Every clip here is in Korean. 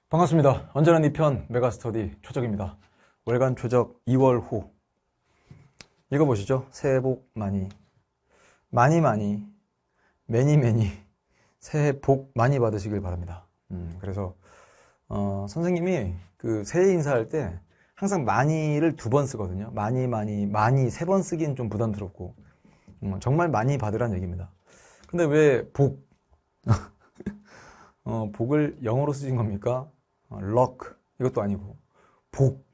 반갑습니다. 언제나 네 편 메가스터디 초적입니다. 월간 초적 2월 후 읽어보시죠. 새해 복 많이 매니 새해 복 많이 받으시길 바랍니다. 그래서 선생님이 그 새해 인사할 때 항상 많이를 2번 쓰거든요. 많이 3번 쓰기는 좀 부담스럽고 정말 많이 받으란 얘기입니다. 근데 왜 복 복을 영어로 쓰신 겁니까? luck 이것도 아니고 복.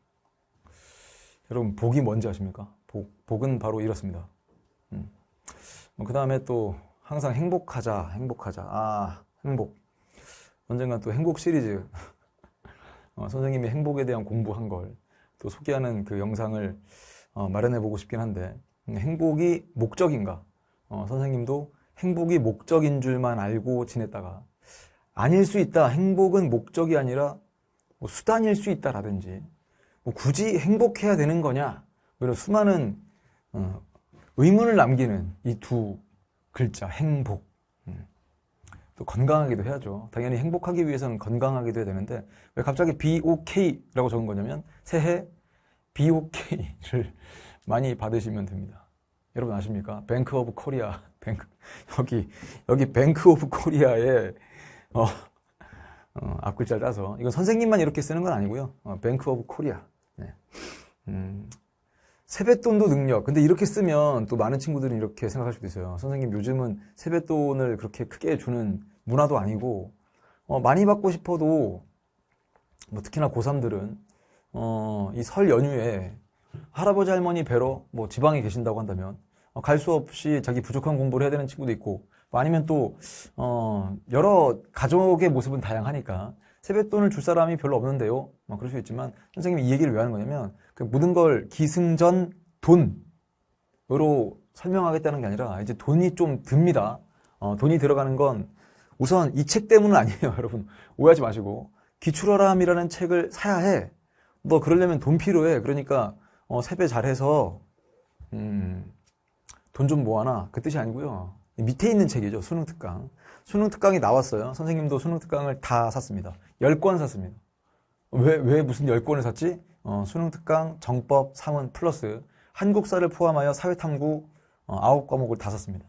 여러분 복이 뭔지 아십니까? 복은 바로 이렇습니다. 그 다음에 또 항상 행복하자. 행복. 언젠가 또 행복 시리즈 선생님이 행복에 대한 공부한 걸 또 소개하는 그 영상을 마련해 보고 싶긴 한데, 행복이 목적인가? 선생님도 행복이 목적인 줄만 알고 지냈다가 아닐 수 있다. 행복은 목적이 아니라 뭐 수단일 수 있다라든지, 뭐 굳이 행복해야 되는 거냐? 이런 수많은 의문을 남기는 이 2글자 행복. 또 건강하기도 해야죠. 당연히 행복하기 위해서는 건강하기도 해야 되는데 왜 갑자기 BOK라고 적은 거냐면 새해 BOK를 많이 받으시면 됩니다. 여러분 아십니까? 뱅크 오브 코리아. 여기 뱅크 오브 코리아에 앞글자를 따서, 이건 선생님만 이렇게 쓰는 건 아니고요. 뱅크 오브 코리아. 네. 세뱃돈도 능력. 근데 이렇게 쓰면 또 많은 친구들은 이렇게 생각할 수도 있어요. 선생님 요즘은 세뱃돈을 그렇게 크게 주는 문화도 아니고, 많이 받고 싶어도 뭐 특히나 고3들은 이 설 연휴에 할아버지 할머니 뵈러 뭐 지방에 계신다고 한다면 갈 수 없이 자기 부족한 공부를 해야 되는 친구도 있고, 아니면 또 여러 가족의 모습은 다양하니까 세뱃돈을 줄 사람이 별로 없는데요. 그럴 수 있지만 선생님이 이 얘기를 왜 하는 거냐면, 그 모든 걸 기승전 돈으로 설명하겠다는 게 아니라 이제 돈이 좀 듭니다. 돈이 들어가는 건 우선 이 책 때문은 아니에요. 여러분 오해하지 마시고, 기출어람이라는 책을 사야 해. 너 그러려면 돈 필요해. 그러니까 세배 잘해서 돈 좀 모아놔. 그 뜻이 아니고요. 밑에 있는 책이죠. 수능특강. 수능특강이 나왔어요. 선생님도 수능특강을 다 샀습니다. 10권 샀습니다. 왜 무슨 10권을 샀지? 수능특강, 정법, 사문 플러스 한국사를 포함하여 사회탐구 9과목을 다 샀습니다.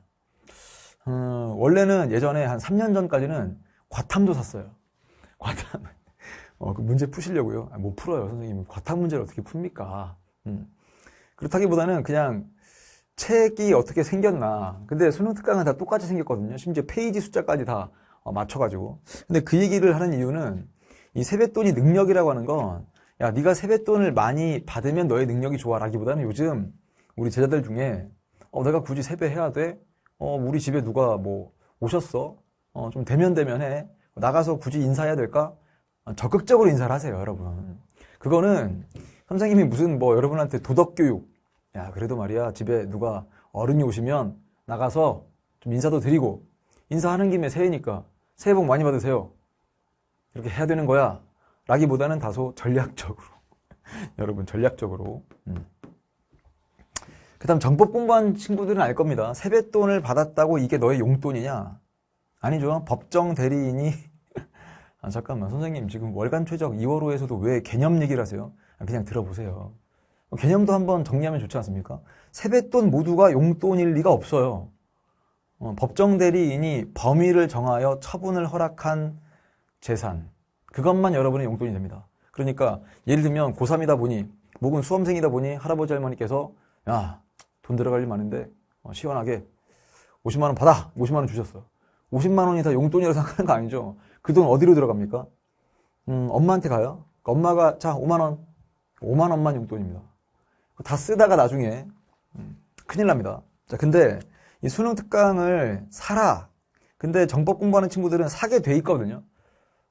원래는 예전에 한 3년 전까지는 과탐도 샀어요. 과탐. 그 문제 푸시려고요. 못 풀어요, 선생님. 과탐 문제를 어떻게 풉니까? 그렇다기보다는 그냥 책이 어떻게 생겼나. 근데 수능특강은 다 똑같이 생겼거든요. 심지어 페이지 숫자까지 다 맞춰가지고. 근데 그 얘기를 하는 이유는, 이 세뱃돈이 능력이라고 하는 건, 야, 네가 세뱃돈을 많이 받으면 너의 능력이 좋아라기보다는, 요즘 우리 제자들 중에 내가 굳이 세배해야 돼? 우리 집에 누가 뭐 오셨어? 좀 대면해. 나가서 굳이 인사해야 될까? 적극적으로 인사를 하세요, 여러분. 그거는 선생님이 무슨 뭐 여러분한테 도덕교육, 야, 그래도 말이야, 집에 누가 어른이 오시면 나가서 좀 인사도 드리고, 인사하는 김에 새해니까 새해 복 많이 받으세요, 이렇게 해야 되는 거야 라기보다는 다소 전략적으로 여러분 전략적으로. 그 다음 정법 공부한 친구들은 알 겁니다. 세뱃돈을 받았다고 이게 너의 용돈이냐? 아니죠. 법정 대리인이 잠깐만, 선생님 지금 월간 최적 2월호에서도 왜 개념 얘기를 하세요? 그냥 들어보세요. 개념도 한번 정리하면 좋지 않습니까? 세뱃돈 모두가 용돈일 리가 없어요. 법정 대리인이 범위를 정하여 처분을 허락한 재산, 그것만 여러분의 용돈이 됩니다. 그러니까 예를 들면 고3이다 보니, 혹은 수험생이다 보니 할아버지 할머니께서 야, 돈 들어갈 일 많은데 시원하게 50만 원 받아. 50만 원 주셨어. 50만 원이 다 용돈이라고 생각하는 거 아니죠? 그 돈 어디로 들어갑니까? 엄마한테 가요. 그러니까 엄마가 자 5만 원, 5만 원만 용돈입니다. 다 쓰다가 나중에 큰일 납니다. 자, 근데 이 수능 특강을 사라. 근데 정법 공부하는 친구들은 사게 돼 있거든요.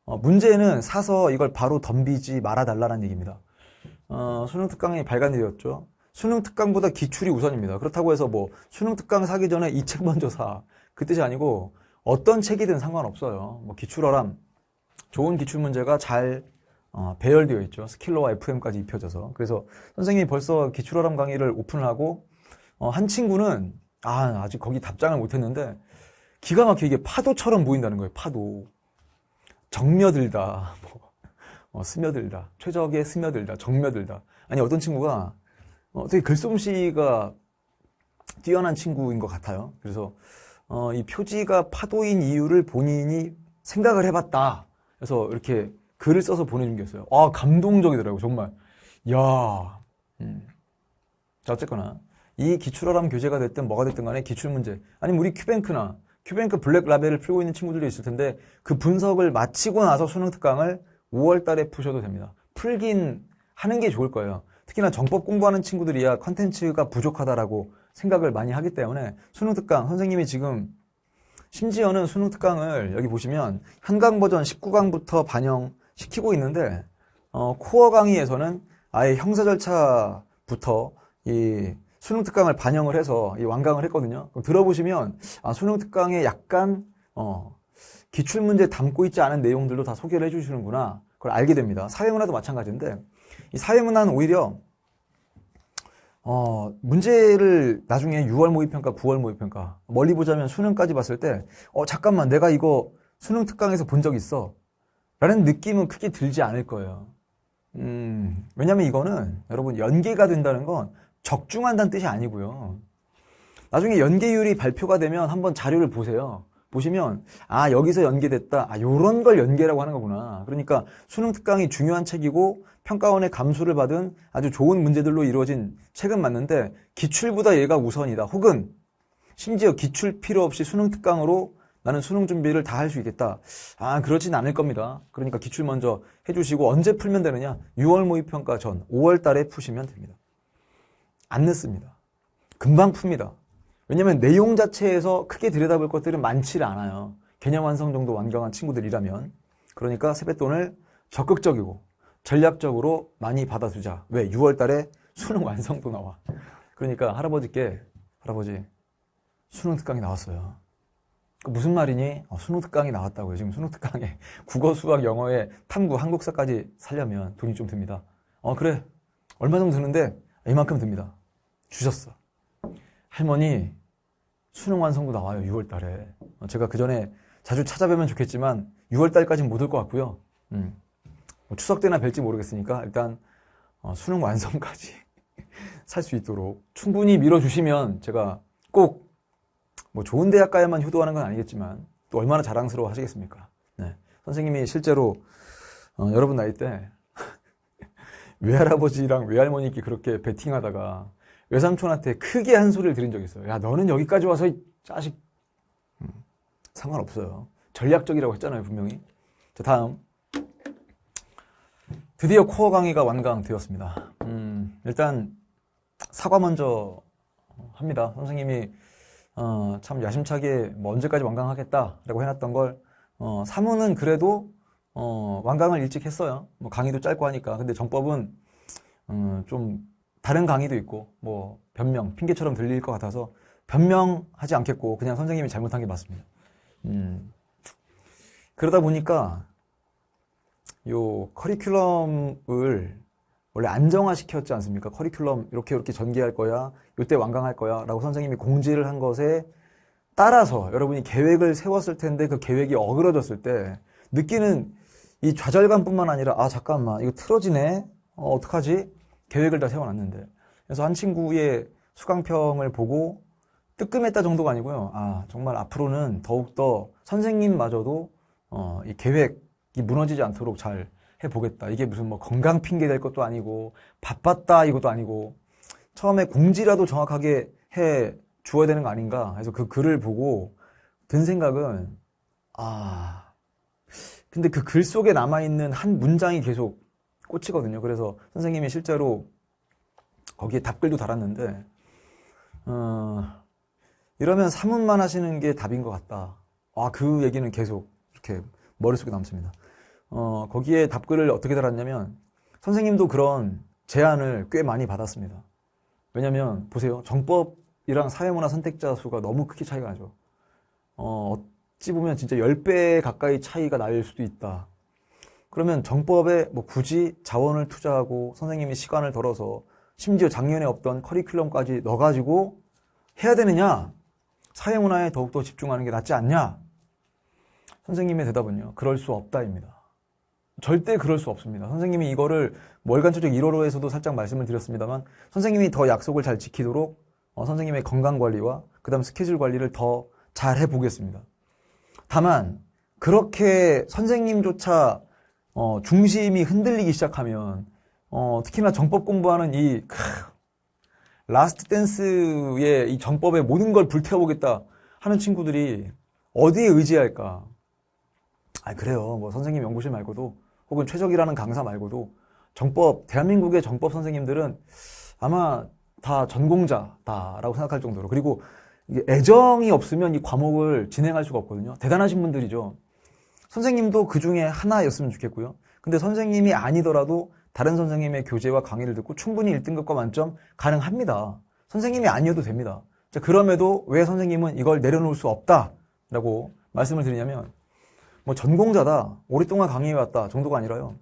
문제는 사서 이걸 바로 덤비지 말아달라는 얘기입니다. 수능 특강이 발간되었죠. 수능 특강보다 기출이 우선입니다. 그렇다고 해서 뭐 수능 특강 사기 전에 이 책 먼저 사, 그 뜻이 아니고, 어떤 책이든 상관없어요. 뭐 기출어람, 좋은 기출 문제가 잘 배열되어 있죠. 스킬러와 FM까지 입혀져서. 그래서 선생님이 벌써 기출어람 강의를 오픈을 하고, 한 친구는 아직 거기 답장을 못했는데 기가 막히게 이게 파도처럼 보인다는 거예요. 파도. 정려들다. 스며들다. 최적에 스며들다. 정며들다. 아니, 어떤 친구가 되게 글솜씨가 뛰어난 친구인 것 같아요. 그래서 이 표지가 파도인 이유를 본인이 생각을 해봤다. 그래서 이렇게 글을 써서 보내준 게 있어요. 아, 감동적이더라고요. 정말. 이야. 자, 어쨌거나 이 기출어람 교재가 됐든 뭐가 됐든 간에 기출문제, 아니면 우리 큐뱅크 블랙 라벨을 풀고 있는 친구들도 있을 텐데 그 분석을 마치고 나서 수능 특강을 5월 달에 푸셔도 됩니다. 풀긴 하는 게 좋을 거예요. 특히나 정법 공부하는 친구들이야 컨텐츠가 부족하다라고 생각을 많이 하기 때문에 수능 특강, 선생님이 지금 심지어는 수능 특강을 여기 보시면 한강 버전 19강부터 반영시키고 있는데 코어 강의에서는 아예 형사 절차부터 이 수능 특강을 반영을 해서 이 완강을 했거든요. 그럼 들어보시면 수능 특강에 약간 기출문제 담고 있지 않은 내용들도 다 소개를 해주시는구나, 그걸 알게 됩니다. 사회문화도 마찬가지인데 이 사회문화는 오히려 문제를 나중에 6월 모의평가, 9월 모의평가 멀리 보자면 수능까지 봤을 때 잠깐만, 내가 이거 수능 특강에서 본 적 있어 라는 느낌은 크게 들지 않을 거예요. 왜냐면 이거는 여러분 연계가 된다는 건 적중한다는 뜻이 아니고요. 나중에 연계율이 발표가 되면 한번 자료를 보세요. 보시면 여기서 연계됐다, 요런 걸 연계라고 하는 거구나. 그러니까 수능 특강이 중요한 책이고 평가원의 감수를 받은 아주 좋은 문제들로 이루어진 책은 맞는데 기출보다 얘가 우선이다, 혹은 심지어 기출 필요 없이 수능 특강으로 나는 수능 준비를 다 할 수 있겠다, 그렇진 않을 겁니다. 그러니까 기출 먼저 해주시고 언제 풀면 되느냐, 6월 모의평가 전 5월 달에 푸시면 됩니다. 안 늦습니다. 금방 풉니다. 왜냐면 내용 자체에서 크게 들여다볼 것들은 많지를 않아요. 개념 완성 정도 완강한 친구들이라면. 그러니까 세뱃돈을 적극적이고 전략적으로 많이 받아두자. 왜? 6월 달에 수능 완성도 나와. 그러니까 할아버지께, 할아버지 수능 특강이 나왔어요. 무슨 말이니? 수능 특강이 나왔다고요. 지금 수능 특강에 국어, 수학, 영어에 탐구, 한국사까지 살려면 돈이 좀 듭니다. 그래. 얼마 정도 드는데? 이만큼 듭니다. 주셨어. 할머니 수능 완성도 나와요, 6월 달에. 제가 그 전에 자주 찾아뵈면 좋겠지만 6월 달까지는 못 올 것 같고요. 추석 때나 뵐지 모르겠으니까 일단 수능 완성까지 살 수 있도록 충분히 밀어주시면 제가 꼭 좋은 대학 가야만 효도하는 건 아니겠지만 또 얼마나 자랑스러워 하시겠습니까? 네. 선생님이 실제로 여러분 나이 때 외할아버지랑 외할머니께 그렇게 베팅하다가 외삼촌한테 크게 한 소리를 들은 적이 있어요. 야, 너는 여기까지 와서 이 자식. 상관없어요. 전략적이라고 했잖아요, 분명히. 자, 다음. 드디어 코어 강의가 완강되었습니다. 일단 사과 먼저 합니다. 선생님이 참 야심차게 언제까지 완강하겠다라고 해놨던 걸 사무는 그래도 완강을 일찍 했어요. 강의도 짧고 하니까. 근데 정법은 좀 다른 강의도 있고 변명, 핑계처럼 들릴 것 같아서 변명하지 않겠고 그냥 선생님이 잘못한 게 맞습니다. 그러다 보니까 요 커리큘럼을 원래 안정화시켰지 않습니까? 커리큘럼 이렇게 전개할 거야, 요때 완강할 거야 라고 선생님이 공지를 한 것에 따라서 여러분이 계획을 세웠을 텐데 그 계획이 어그러졌을 때 느끼는 이 좌절감뿐만 아니라 잠깐만 이거 틀어지네, 어떡하지? 계획을 다 세워놨는데. 그래서 한 친구의 수강평을 보고 뜨끔했다 정도가 아니고요. 정말 앞으로는 더욱더 선생님마저도 이 계획이 무너지지 않도록 잘 해보겠다. 이게 무슨 건강 핑계 될 것도 아니고 바빴다 이것도 아니고 처음에 공지라도 정확하게 해 주어야 되는 거 아닌가. 그래서 그 글을 보고 든 생각은 근데 그 글 속에 남아있는 한 문장이 계속 꽂히거든요. 그래서 선생님이 실제로 거기에 답글도 달았는데 이러면 사문만 하시는 게 답인 것 같다. 그 얘기는 계속 이렇게 머릿속에 남습니다. 거기에 답글을 어떻게 달았냐면 선생님도 그런 제안을 꽤 많이 받았습니다. 왜냐면 보세요. 정법이랑 사회문화 선택자 수가 너무 크게 차이가 나죠. 어찌 보면 진짜 10배 가까이 차이가 날 수도 있다. 그러면 정법에 굳이 자원을 투자하고 선생님이 시간을 덜어서 심지어 작년에 없던 커리큘럼까지 넣어가지고 해야 되느냐? 사회문화에 더욱더 집중하는 게 낫지 않냐? 선생님의 대답은요, 그럴 수 없다입니다. 절대 그럴 수 없습니다. 선생님이 이거를 월간 최적 1호로에서도 살짝 말씀을 드렸습니다만 선생님이 더 약속을 잘 지키도록 선생님의 건강 관리와 그다음 스케줄 관리를 더 잘 해보겠습니다. 다만 그렇게 선생님조차 중심이 흔들리기 시작하면 특히나 정법 공부하는 이 라스트 댄스의 이 정법에 모든 걸 불태워보겠다 하는 친구들이 어디에 의지할까? 그래요. 뭐 선생님 연구실 말고도 혹은 최적이라는 강사 말고도 대한민국의 정법 선생님들은 아마 다 전공자다라고 생각할 정도로, 그리고 이게 애정이 없으면 이 과목을 진행할 수가 없거든요. 대단하신 분들이죠. 선생님도 그 중에 하나였으면 좋겠고요. 근데 선생님이 아니더라도 다른 선생님의 교재와 강의를 듣고 충분히 1등급과 만점 가능합니다. 선생님이 아니어도 됩니다. 자, 그럼에도 왜 선생님은 이걸 내려놓을 수 없다라고 말씀을 드리냐면, 뭐 전공자다, 오랫동안 강의해왔다 정도가 아니라요.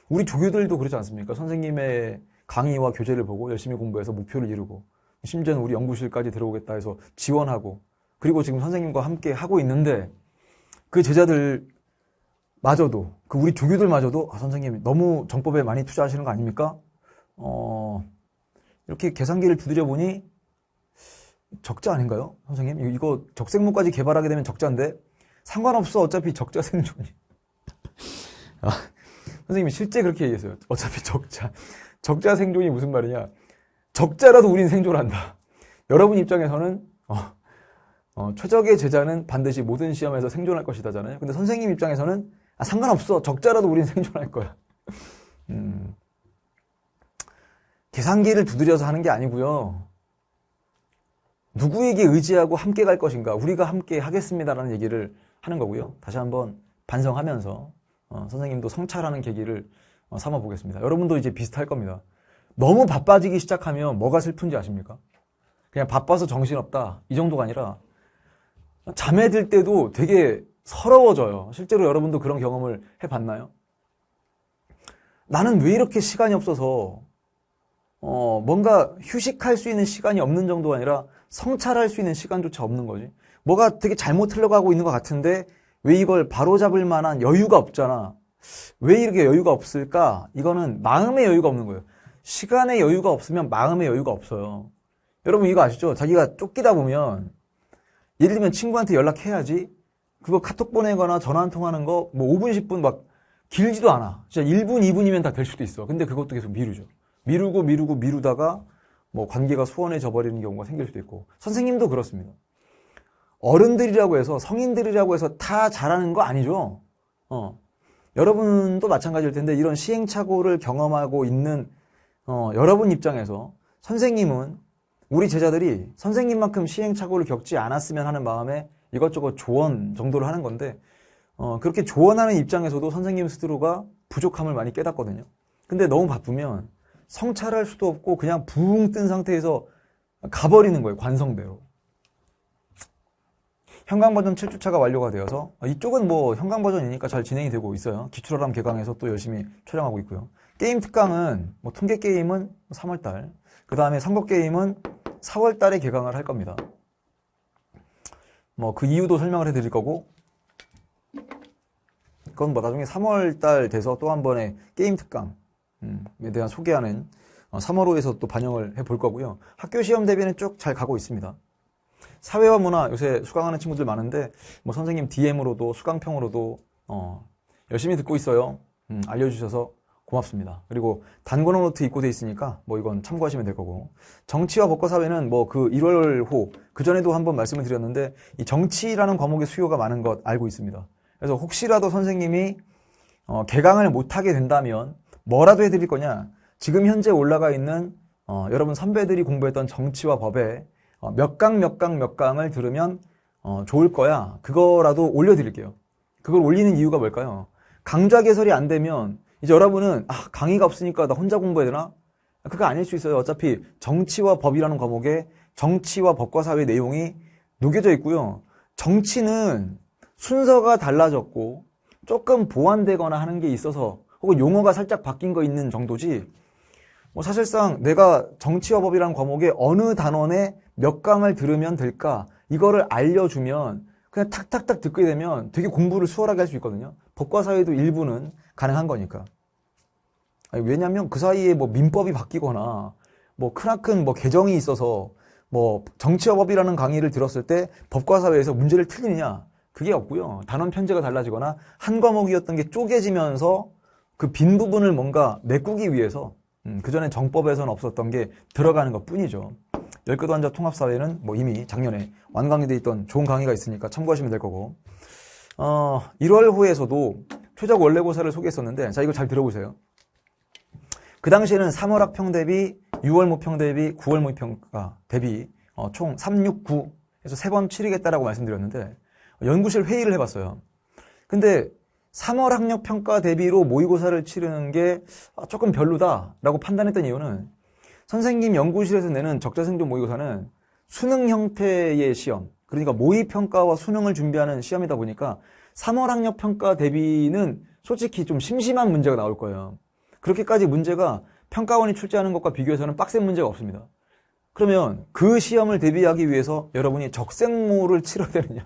우리 조교들도 그렇지 않습니까? 선생님의 강의와 교재를 보고 열심히 공부해서 목표를 이루고, 심지어는 우리 연구실까지 들어오겠다 해서 지원하고, 그리고 지금 선생님과 함께 하고 있는데 그 제자들 마저도, 그 우리 조교들마저도 선생님 너무 정법에 많이 투자하시는 거 아닙니까? 이렇게 계산기를 두드려 보니 적자 아닌가요? 선생님 이거 적생문까지 개발하게 되면 적자인데 상관없어, 어차피 적자 생존이. 선생님이 실제 그렇게 얘기했어요. 어차피 적자 생존이 무슨 말이냐, 적자라도 우린 생존한다. 여러분 입장에서는 최적의 제자는 반드시 모든 시험에서 생존할 것이다잖아요. 근데 선생님 입장에서는 상관없어, 적자라도 우린 생존할 거야. 계산기를 두드려서 하는 게 아니고요. 누구에게 의지하고 함께 갈 것인가, 우리가 함께 하겠습니다라는 얘기를 하는 거고요. 다시 한번 반성하면서 선생님도 성찰하는 계기를 삼아 보겠습니다. 여러분도 이제 비슷할 겁니다. 너무 바빠지기 시작하면 뭐가 슬픈지 아십니까? 그냥 바빠서 정신없다 이 정도가 아니라 잠에 들 때도 되게 서러워져요. 실제로 여러분도 그런 경험을 해봤나요? 나는 왜 이렇게 시간이 없어서 뭔가 휴식할 수 있는 시간이 없는 정도가 아니라 성찰할 수 있는 시간조차 없는 거지. 뭐가 되게 잘못 흘러가고 있는 것 같은데 왜 이걸 바로잡을 만한 여유가 없잖아. 왜 이렇게 여유가 없을까? 이거는 마음의 여유가 없는 거예요. 시간의 여유가 없으면 마음의 여유가 없어요. 여러분 이거 아시죠? 자기가 쫓기다 보면 예를 들면 친구한테 연락해야지, 그거 카톡 보내거나 전화 한 통하는 거 뭐 5분 10분 막 길지도 않아. 진짜 1분 2분이면 다 될 수도 있어. 근데 그것도 계속 미루죠. 미루다가 뭐 관계가 소원해져 버리는 경우가 생길 수도 있고, 선생님도 그렇습니다. 어른들이라고 해서, 성인들이라고 해서 다 잘하는 거 아니죠. 여러분도 마찬가지일 텐데 이런 시행착오를 경험하고 있는 여러분 입장에서 선생님은, 우리 제자들이 선생님만큼 시행착오를 겪지 않았으면 하는 마음에 이것저것 조언 정도를 하는 건데, 그렇게 조언하는 입장에서도 선생님 스스로가 부족함을 많이 깨닫거든요. 근데 너무 바쁘면 성찰할 수도 없고 그냥 붕 뜬 상태에서 가버리는 거예요, 관성대로. 현강 버전 7주차가 완료가 되어서, 이쪽은 뭐 현강 버전이니까 잘 진행이 되고 있어요. 기출어람 개강에서 또 열심히 촬영하고 있고요. 게임 특강은 뭐 통계 게임은 3월달, 그 다음에 선거 게임은 4월달에 개강을 할 겁니다. 뭐 그 이유도 설명을 해드릴 거고, 그건 뭐 나중에 3월달 돼서 또 한 번의 게임 특강에 대한 소개하는 3월호에서 또 반영을 해볼 거고요. 학교 시험 대비는 쭉 잘 가고 있습니다. 사회와 문화 요새 수강하는 친구들 많은데 뭐 선생님 DM으로도 수강평으로도 열심히 듣고 있어요. 알려주셔서 고맙습니다. 그리고 단권어 노트 입고 돼 있으니까 뭐 이건 참고하시면 될 거고, 정치와 법과사회는 뭐 그 1월호 그전에도 한번 말씀을 드렸는데 이 정치라는 과목의 수요가 많은 것 알고 있습니다. 그래서 혹시라도 선생님이 개강을 못하게 된다면 뭐라도 해드릴 거냐, 지금 현재 올라가 있는 여러분 선배들이 공부했던 정치와 법에 몇 강을 들으면 좋을 거야, 그거라도 올려드릴게요. 그걸 올리는 이유가 뭘까요? 강좌 개설이 안 되면 이제 여러분은 강의가 없으니까 나 혼자 공부해야 되나? 그거 아닐 수 있어요. 어차피 정치와 법이라는 과목에 정치와 법과 사회 내용이 녹여져 있고요. 정치는 순서가 달라졌고 조금 보완되거나 하는 게 있어서, 혹은 용어가 살짝 바뀐 거 있는 정도지, 뭐 사실상 내가 정치와 법이라는 과목에 어느 단원에 몇 강을 들으면 될까, 이거를 알려주면 그냥 탁탁탁 듣게 되면 되게 공부를 수월하게 할 수 있거든요. 법과 사회도 일부는 가능한 거니까. 아니, 왜냐면 그 사이에 뭐 민법이 바뀌거나 뭐 크나큰 뭐 개정이 있어서 뭐 정치화법이라는 강의를 들었을 때 법과 사회에서 문제를 틀리느냐? 그게 없고요. 단원 편제가 달라지거나 한 과목이었던 게 쪼개지면서 그 빈 부분을 뭔가 메꾸기 위해서 그전에 정법에서는 없었던 게 들어가는 것 뿐이죠. 열거도환자 통합사회는 뭐 이미 작년에 완강이 돼 있던 좋은 강의가 있으니까 참고하시면 될 거고 1월호에서도 최적 원래고사를 소개했었는데 자 이거 잘 들어보세요. 그 당시에는 3월 학평 대비 6월 모평 대비 9월 모평가 대비 총 369 해서 3번 치르겠다라고 말씀드렸는데 연구실 회의를 해봤어요. 근데 3월 학력평가 대비로 모의고사를 치르는 게 조금 별로다라고 판단했던 이유는 선생님 연구실에서 내는 적자생존 모의고사는 수능 형태의 시험, 그러니까 모의평가와 수능을 준비하는 시험이다 보니까 3월 학력평가 대비는 솔직히 좀 심심한 문제가 나올 거예요. 그렇게까지 문제가 평가원이 출제하는 것과 비교해서는 빡센 문제가 없습니다. 그러면 그 시험을 대비하기 위해서 여러분이 적생모를 치러야 되느냐?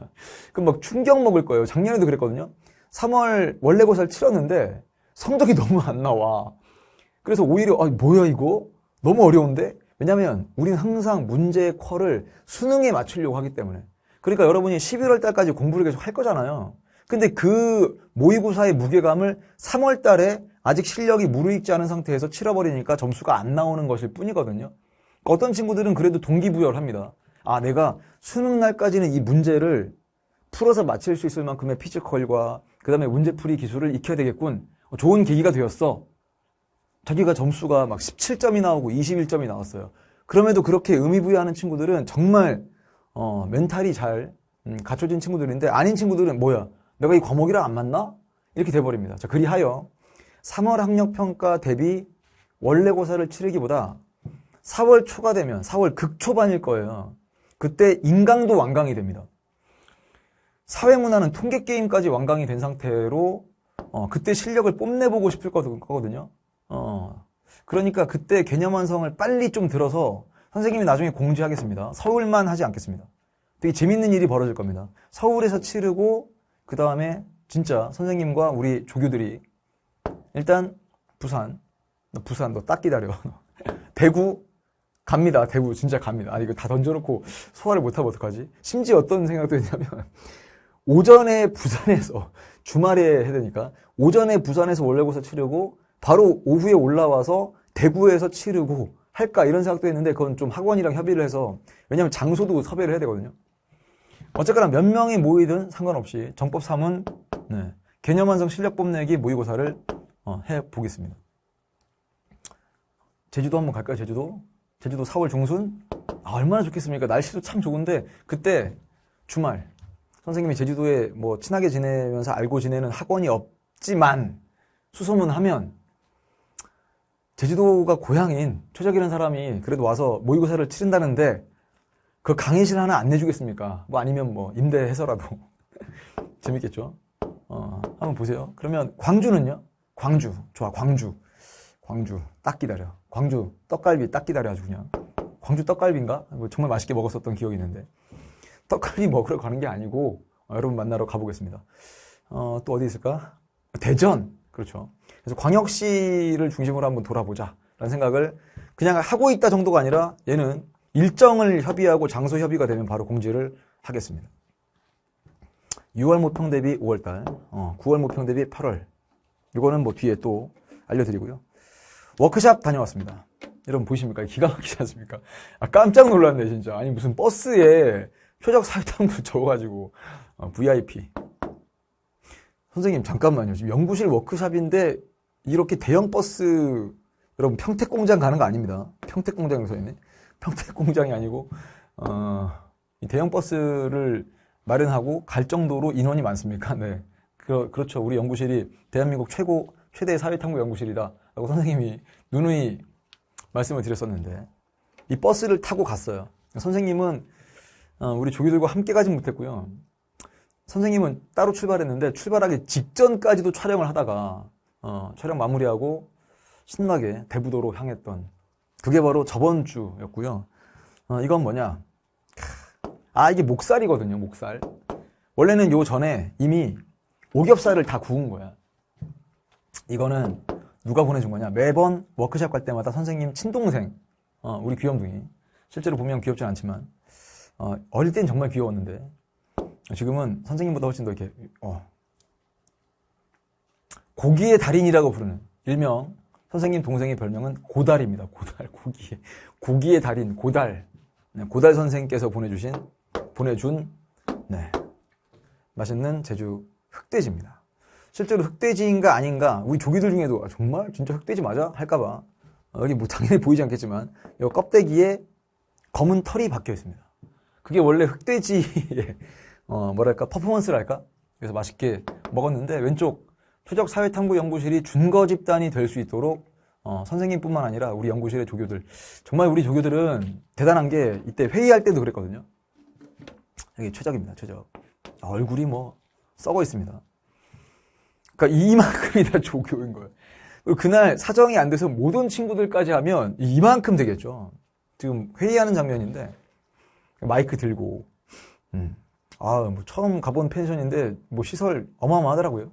그럼 막 충격 먹을 거예요. 작년에도 그랬거든요. 3월 원래고사를 치렀는데 성적이 너무 안 나와. 그래서 오히려 뭐야 이거? 너무 어려운데? 왜냐면 우리는 항상 문제의 퀄을 수능에 맞추려고 하기 때문에. 그러니까 여러분이 11월 달까지 공부를 계속 할 거잖아요. 근데 그 모의고사의 무게감을 3월 달에 아직 실력이 무르익지 않은 상태에서 치러버리니까 점수가 안 나오는 것일 뿐이거든요. 어떤 친구들은 그래도 동기부여를 합니다. 내가 수능 날까지는 이 문제를 풀어서 맞힐 수 있을 만큼의 피지컬과 그 다음에 문제풀이 기술을 익혀야 되겠군. 좋은 계기가 되었어. 자기가 점수가 막 17점이 나오고 21점이 나왔어요. 그럼에도 그렇게 의미부여하는 친구들은 정말 멘탈이 잘 갖춰진 친구들인데 아닌 친구들은 뭐야? 내가 이 과목이랑 안 맞나? 이렇게 돼버립니다. 자, 그리하여 3월 학력평가 대비 원래고사를 치르기보다 4월 초가 되면 4월 극초반일 거예요. 그때 인강도 완강이 됩니다. 사회문화는 통계게임까지 완강이 된 상태로 그때 실력을 뽐내보고 싶을 거거든요. 그러니까 그때 개념 완성을 빨리 좀 들어서 선생님이 나중에 공지하겠습니다. 서울만 하지 않겠습니다. 되게 재밌는 일이 벌어질 겁니다. 서울에서 치르고 그 다음에 진짜 선생님과 우리 조교들이 일단 부산 너 딱 기다려. 대구 갑니다. 대구 진짜 갑니다. 이거 다 던져놓고 소화를 못하면 어떡하지? 심지어 어떤 생각도 했냐면 오전에 부산에서 주말에 해야 되니까 오전에 부산에서 원래고사 치르고 바로 오후에 올라와서 대구에서 치르고 할까 이런 생각도 했는데 그건 좀 학원이랑 협의를 해서 왜냐면 장소도 섭외를 해야 되거든요. 어쨌거나 몇 명이 모이든 상관없이 정법 3은 개념 완성 실력 뽐내기 모의고사를 해보겠습니다. 제주도 한번 갈까요? 제주도 4월 중순? 얼마나 좋겠습니까? 날씨도 참 좋은데 그때 주말 선생님이 제주도에 뭐 친하게 지내면서 알고 지내는 학원이 없지만 수소문하면 제주도가 고향인 최적이라는 사람이 그래도 와서 모의고사를 치른다는데 그 강의실 하나 안 내주겠습니까? 뭐 아니면 뭐 임대해서라도 재밌겠죠? 한번 보세요. 그러면 광주는요? 광주 좋아. 광주 딱 기다려. 광주 떡갈비 딱 기다려 아주 그냥. 광주 떡갈비인가? 뭐 정말 맛있게 먹었었던 기억이 있는데 떡갈비 먹으러 가는 게 아니고 여러분 만나러 가보겠습니다. 또 어디 있을까? 대전. 그렇죠. 그래서 광역시를 중심으로 한번 돌아보자 라는 생각을 그냥 하고 있다 정도가 아니라 얘는 일정을 협의하고 장소 협의가 되면 바로 공지를 하겠습니다. 6월 모평 대비 5월달, 9월 모평 대비 8월. 이거는 뭐 뒤에 또 알려드리고요. 워크샵 다녀왔습니다. 여러분 보이십니까? 기가 막히지 않습니까? 깜짝 놀랐네 진짜. 아니 무슨 버스에 표적 사회탐구 적어가지고 VIP. 선생님 잠깐만요. 지금 연구실 워크샵인데 이렇게 대형 버스 여러분 평택공장 가는 거 아닙니다. 평택공장에 서있네. 평택공장이 아니고 이 대형 버스를 마련하고 갈 정도로 인원이 많습니까? 네. 그렇죠. 우리 연구실이 대한민국 최대의 사회탐구 연구실이다 라고 선생님이 누누이 말씀을 드렸었는데 이 버스를 타고 갔어요. 선생님은 우리 조교들과 함께 가진 못했고요. 선생님은 따로 출발했는데 출발하기 직전까지도 촬영을 하다가 촬영 마무리하고 신나게 대부도로 향했던 그게 바로 저번 주였고요. 이건 뭐냐? 이게 목살이거든요. 목살. 원래는 요 전에 이미 오겹살을 다 구운 거야. 이거는 누가 보내준 거냐? 매번 워크숍 갈 때마다 선생님 친동생, 우리 귀염둥이. 실제로 보면 귀엽진 않지만, 어릴 땐 정말 귀여웠는데, 지금은 선생님보다 훨씬 더 이렇게, 고기의 달인이라고 부르는, 일명, 선생님 동생의 별명은 고달입니다. 고달, 고기의 달인, 고달. 네, 고달 선생님께서 보내준, 네, 맛있는 제주 흑돼지입니다. 실제로 흑돼지인가 아닌가, 우리 조기들 중에도, 정말? 진짜 흑돼지 맞아? 할까봐. 여기 뭐 당연히 보이지 않겠지만, 이 껍데기에 검은 털이 박혀 있습니다. 그게 원래 흑돼지의, 뭐랄까, 퍼포먼스랄까? 그래서 맛있게 먹었는데, 왼쪽 표적사회탐구연구실이 준거 집단이 될 수 있도록, 선생님뿐만 아니라 우리 연구실의 조교들. 정말 우리 조교들은 대단한 게, 이때 회의할 때도 그랬거든요. 여기 최적입니다, 최적. 얼굴이 뭐, 썩어 있습니다. 그러니까 이만큼이 다 조교인 거예요. 그날 사정이 안 돼서 못 온 친구들까지 하면 이만큼 되겠죠. 지금 회의하는 장면인데 마이크 들고 뭐 처음 가본 펜션인데 뭐 시설 어마어마하더라고요.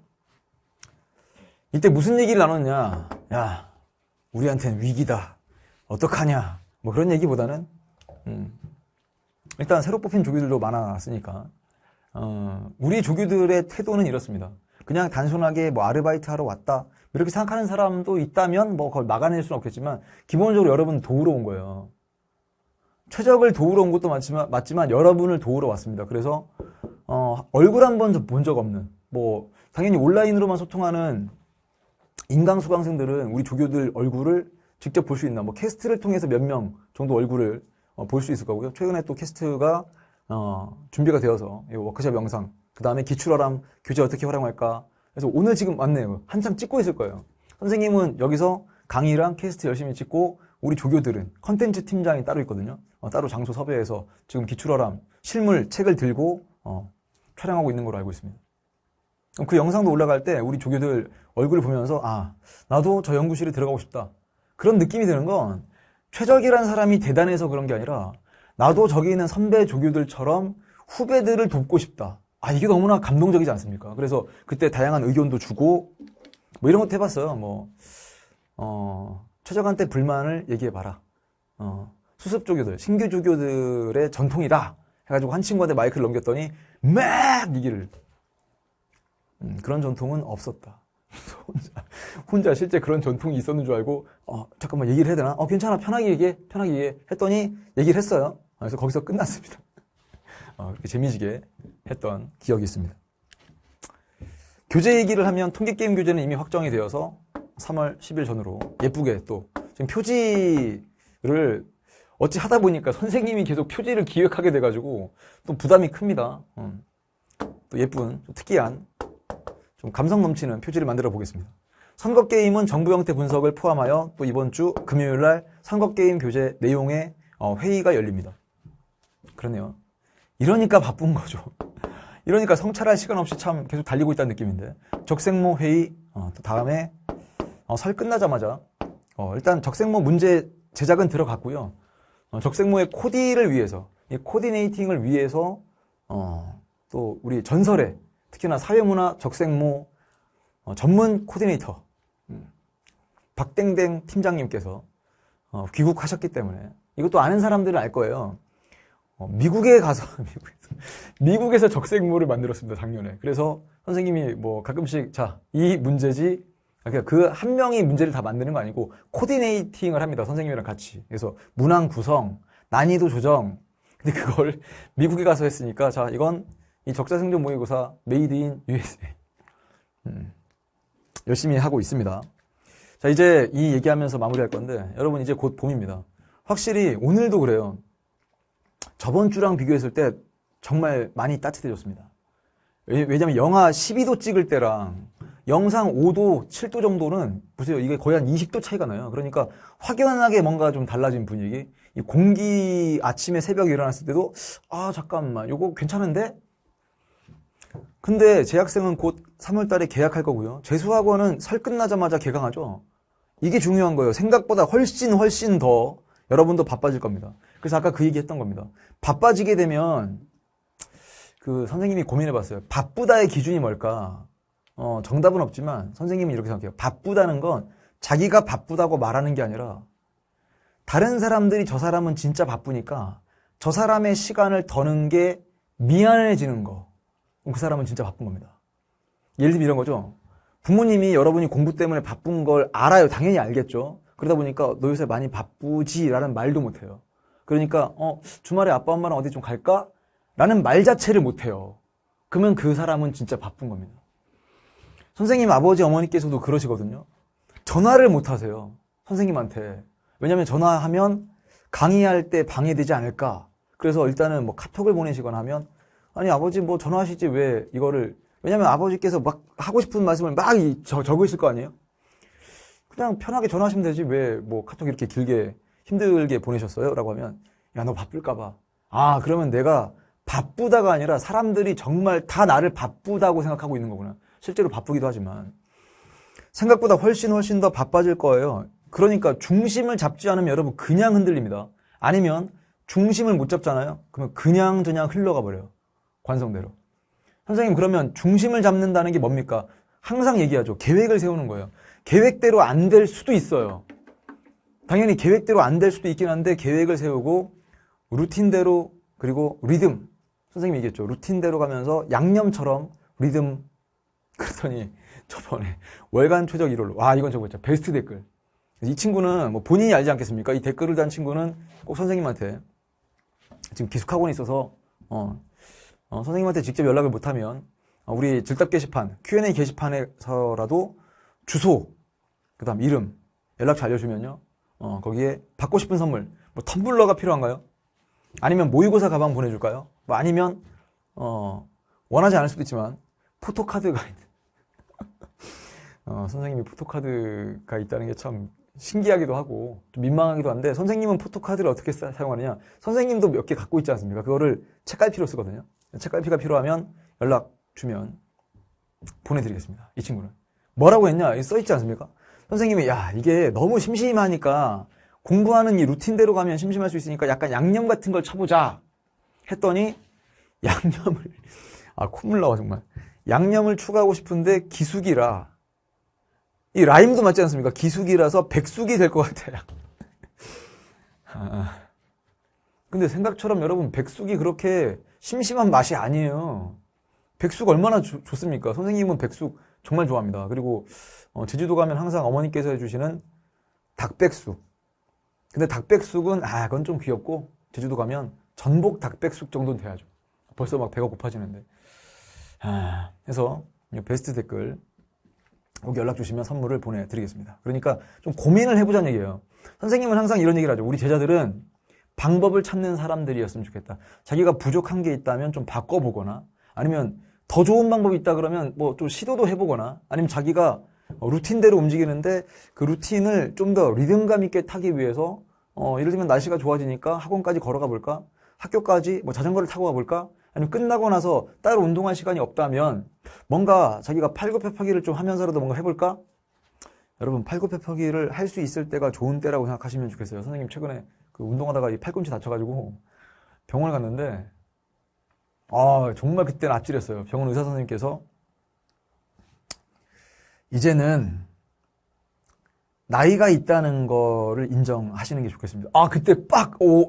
이때 무슨 얘기를 나눴냐? 야, 우리한테는 위기다. 어떡하냐? 뭐 그런 얘기보다는 일단 새로 뽑힌 조교들도 많았으니까 우리 조교들의 태도는 이렇습니다. 그냥 단순하게 뭐 아르바이트 하러 왔다 이렇게 생각하는 사람도 있다면 뭐 그걸 막아낼 수는 없겠지만 기본적으로 여러분 도우러 온 거예요. 최적을 도우러 온 것도 맞지만 여러분을 도우러 왔습니다. 그래서 얼굴 한 번 본 적 없는, 뭐 당연히 온라인으로만 소통하는 인강 수강생들은 우리 조교들 얼굴을 직접 볼 수 있나, 뭐 캐스트를 통해서 몇 명 정도 얼굴을 볼 수 있을 거고요. 최근에 또 캐스트가 준비가 되어서 이 워크숍 영상, 그 다음에 기출어람 교재 어떻게 활용할까, 그래서 오늘 지금 왔네요. 한참 찍고 있을 거예요. 선생님은 여기서 강의랑 캐스트 열심히 찍고, 우리 조교들은 컨텐츠 팀장이 따로 있거든요. 따로 장소 섭외해서 지금 기출어람 실물 책을 들고 촬영하고 있는 걸로 알고 있습니다. 그 영상도 올라갈 때 우리 조교들 얼굴을 보면서 나도 저 연구실에 들어가고 싶다, 그런 느낌이 드는 건 최적이라는 사람이 대단해서 그런 게 아니라 나도 저기 있는 선배 조교들처럼 후배들을 돕고 싶다. 이게 너무나 감동적이지 않습니까? 그래서 그때 다양한 의견도 주고 뭐 이런 것도 해봤어요. 최적한테 불만을 얘기해봐라. 수습 조교들, 신규 조교들의 전통이다 해가지고 한 친구한테 마이크를 넘겼더니 막 얘기를. 그런 전통은 없었다. 혼자 실제 그런 전통이 있었는 줄 알고 잠깐만 얘기를 해야 되나? 괜찮아, 편하게 얘기해 했더니 얘기를 했어요. 그래서 거기서 끝났습니다. 그렇게 재미지게 했던 기억이 있습니다. 교재 얘기를 하면 통계게임 교재는 이미 확정이 되어서 3월 10일 전후로 예쁘게 또 지금 표지를 어찌 하다 보니까 선생님이 계속 표지를 기획하게 돼가지고 또 부담이 큽니다. 또 예쁜, 좀 특이한, 좀 감성 넘치는 표지를 만들어 보겠습니다. 선거게임은 정부 형태 분석을 포함하여 또 이번 주 금요일날 선거게임 교재 내용의 회의가 열립니다. 그러네요. 이러니까 바쁜 거죠. 이러니까 성찰할 시간 없이 참 계속 달리고 있다는 느낌인데, 적생모 회의, 또 다음에 설 끝나자마자 일단 적생모 문제 제작은 들어갔고요. 적생모의 코디를 위해서, 이 코디네이팅을 위해서 또 우리 전설의, 특히나 사회문화 적생모 전문 코디네이터 박땡땡 팀장님께서 귀국하셨기 때문에 이것도 아는 사람들은 알 거예요. 미국에 가서 미국에서 적생모를 만들었습니다, 작년에. 그래서 선생님이 뭐 가끔씩 이 문제지, 그러니까 그 한 명이 문제를 다 만드는 거 아니고 코디네이팅을 합니다, 선생님이랑 같이. 그래서 문항 구성, 난이도 조정. 근데 그걸 미국에 가서 했으니까 이건 이 적자생존 모의고사 메이드 인 USA 열심히 하고 있습니다. 이제 이 얘기하면서 마무리할 건데, 여러분 이제 곧 봄입니다. 확실히 오늘도 그래요. 저번 주랑 비교했을 때 정말 많이 따뜻해졌습니다. 왜냐면 영하 12도 찍을 때랑 영상 5도, 7도 정도는 보세요. 이게 거의 한 20도 차이가 나요. 그러니까 확연하게 뭔가 좀 달라진 분위기. 이 공기, 아침에 새벽에 일어났을 때도 잠깐만, 요거 괜찮은데? 근데 재학생은 곧 3월 달에 개학할 거고요. 재수학원은 설 끝나자마자 개강하죠. 이게 중요한 거예요. 생각보다 훨씬 더 여러분도 바빠질 겁니다. 그래서 아까 그 얘기 했던 겁니다. 바빠지게 되면 선생님이 고민해 봤어요. 바쁘다의 기준이 뭘까? 정답은 없지만 선생님은 이렇게 생각해요. 바쁘다는 건 자기가 바쁘다고 말하는 게 아니라 다른 사람들이 저 사람은 진짜 바쁘니까 저 사람의 시간을 더는 게 미안해지는 거. 그 사람은 진짜 바쁜 겁니다. 예를 들면 이런 거죠. 부모님이 여러분이 공부 때문에 바쁜 걸 알아요. 당연히 알겠죠. 그러다 보니까 너 요새 많이 바쁘지? 라는 말도 못해요. 그러니까 주말에 아빠 엄마랑 어디 좀 갈까? 라는 말 자체를 못해요. 그러면 그 사람은 진짜 바쁜 겁니다. 선생님 아버지 어머니께서도 그러시거든요. 전화를 못 하세요. 선생님한테. 왜냐하면 전화하면 강의할 때 방해되지 않을까. 그래서 일단은 뭐 카톡을 보내시거나 하면 아니 아버지 뭐 전화하시지 왜 이거를, 왜냐면 아버지께서 막 하고 싶은 말씀을 막 적으실 거 아니에요? 그냥 편하게 전화하시면 되지 왜 뭐 카톡 이렇게 길게 힘들게 보내셨어요? 라고 하면 야 너 바쁠까 봐. 아 그러면 내가 바쁘다가 아니라 사람들이 정말 다 나를 바쁘다고 생각하고 있는 거구나. 실제로 바쁘기도 하지만 생각보다 훨씬 더 바빠질 거예요. 그러니까 중심을 잡지 않으면 여러분 그냥 흔들립니다. 아니면 중심을 못 잡잖아요. 그러면 그냥 흘러가 버려요. 관성대로. 선생님 그러면 중심을 잡는다는 게 뭡니까? 항상 얘기하죠. 계획을 세우는 거예요. 계획대로 안 될 수도 있어요. 당연히 계획대로 안 될 수도 있긴 한데 계획을 세우고 루틴대로, 그리고 리듬. 선생님이 얘기했죠. 루틴대로 가면서 양념처럼 리듬. 그랬더니 저번에 월간 최적 1월로 와 이건 저거 있죠. 베스트 댓글. 이 친구는 뭐 본인이 알지 않겠습니까? 이 댓글을 단 친구는 꼭 선생님한테 지금 기숙학원에 있어서 선생님한테 직접 연락을 못하면 우리 질답 게시판, Q&A 게시판에서라도 주소, 그 다음 이름, 연락처 알려주면요. 거기에 받고 싶은 선물, 뭐 텀블러가 필요한가요? 아니면 모의고사 가방 보내줄까요? 뭐 아니면 원하지 않을 수도 있지만 포토카드가 선생님이 포토카드가 있다는 게 참 신기하기도 하고 좀 민망하기도 한데 선생님은 포토카드를 어떻게 사용하느냐? 선생님도 몇 개 갖고 있지 않습니까? 그거를 책갈피로 쓰거든요. 책갈피가 필요하면 연락 주면 보내드리겠습니다. 이 친구는. 뭐라고 했냐? 써있지 않습니까? 선생님이 야 이게 너무 심심하니까 공부하는 이 루틴대로 가면 심심할 수 있으니까 약간 양념 같은 걸 쳐보자 했더니 양념을 콧물 나와 정말. 양념을 추가하고 싶은데 기숙이라 이 라임도 맞지 않습니까? 기숙이라서 백숙이 될 것 같아요. 근데 생각처럼 여러분 백숙이 그렇게 심심한 맛이 아니에요. 백숙 얼마나 좋습니까? 선생님은 백숙 정말 좋아합니다. 그리고 제주도 가면 항상 어머니께서 해주시는 닭백숙. 근데 닭백숙은 그건 좀 귀엽고 제주도 가면 전복 닭백숙 정도는 돼야죠. 벌써 막 배가 고파지는데. 해서 베스트 댓글 꼭 연락 주시면 선물을 보내드리겠습니다. 그러니까 좀 고민을 해보자는 얘기예요. 선생님은 항상 이런 얘기를 하죠. 우리 제자들은 방법을 찾는 사람들이었으면 좋겠다. 자기가 부족한 게 있다면 좀 바꿔보거나 아니면 더 좋은 방법이 있다 그러면 뭐 좀 시도도 해보거나 아니면 자기가 루틴대로 움직이는데 그 루틴을 좀 더 리듬감 있게 타기 위해서 예를 들면 날씨가 좋아지니까 학원까지 걸어가 볼까? 학교까지 뭐 자전거를 타고 가볼까? 아니면 끝나고 나서 따로 운동할 시간이 없다면 뭔가 자기가 팔굽혀펴기를 좀 하면서라도 뭔가 해볼까? 여러분 팔굽혀펴기를 할 수 있을 때가 좋은 때라고 생각하시면 좋겠어요. 선생님 최근에 그 운동하다가 이 팔꿈치 다쳐가지고 병원을 갔는데 정말 그때는 아찔했어요. 병원 의사 선생님께서 이제는 나이가 있다는 거를 인정하시는 게 좋겠습니다. 그때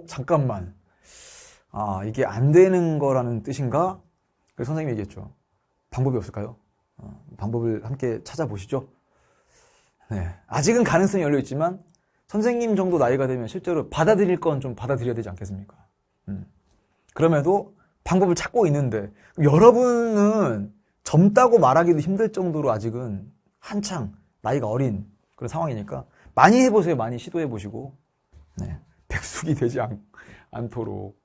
잠깐만. 이게 안 되는 거라는 뜻인가? 그래서 선생님이 얘기했죠. 방법이 없을까요? 방법을 함께 찾아보시죠. 네. 아직은 가능성이 열려있지만 선생님 정도 나이가 되면 실제로 받아들일 건 좀 받아들여야 되지 않겠습니까? 그럼에도 방법을 찾고 있는데 여러분은 젊다고 말하기도 힘들 정도로 아직은 한창 나이가 어린 그런 상황이니까 많이 해보세요. 많이 시도해보시고 백숙이 되지 않도록.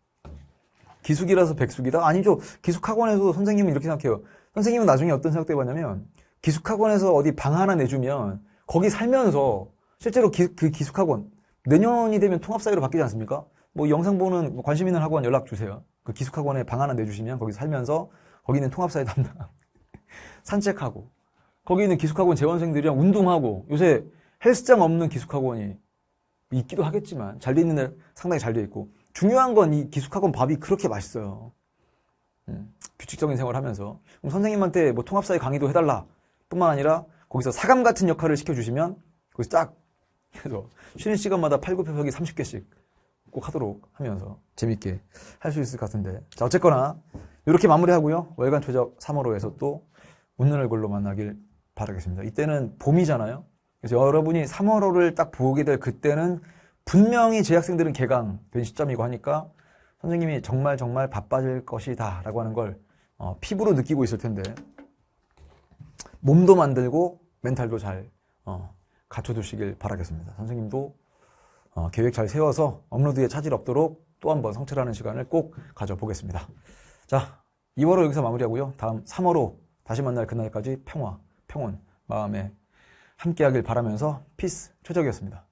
기숙이라서 백숙이다? 아니죠. 기숙학원에서 선생님은 이렇게 생각해요. 선생님은 나중에 어떤 생각도 해봤냐면 기숙학원에서 어디 방 하나 내주면 거기 살면서 실제로 그 기숙학원 내년이 되면 통합사회로 바뀌지 않습니까? 뭐 영상 보는 관심 있는 학원 연락 주세요. 그 기숙학원에 방 하나 내주시면 거기 살면서 거기 있는 통합사회 담당 산책하고 거기 있는 기숙학원 재원생들이랑 운동하고 요새 헬스장 없는 기숙학원이 있기도 하겠지만 잘 돼 있는 데 상당히 잘 돼 있고 중요한 건 이 기숙학원 밥이 그렇게 맛있어요. 규칙적인 생활을 하면서 선생님한테 뭐 통합사회 강의도 해달라 뿐만 아니라 거기서 사감 같은 역할을 시켜주시면 거기서 쫙 해서 쉬는 시간마다 팔굽혀펴기 30개씩 꼭 하도록 하면서 재밌게 할 수 있을 것 같은데. 자, 어쨌거나 이렇게 마무리하고요. 월간 최적 3월호에서 또 웃는 얼굴로 만나길 바라겠습니다. 이때는 봄이잖아요. 그래서 여러분이 3월호를 딱 보게 될 그때는 분명히 재학생들은 개강된 시점이고 하니까 선생님이 정말 바빠질 것이다 라고 하는 걸 피부로 느끼고 있을 텐데 몸도 만들고 멘탈도 잘 갖춰두시길 바라겠습니다. 선생님도 계획 잘 세워서 업로드에 차질 없도록 또 한 번 성찰하는 시간을 꼭 가져보겠습니다. 자, 2월호 여기서 마무리하고요. 다음 3월호 다시 만날 그날까지 평화, 평온, 마음에 함께하길 바라면서 피스 최적이었습니다.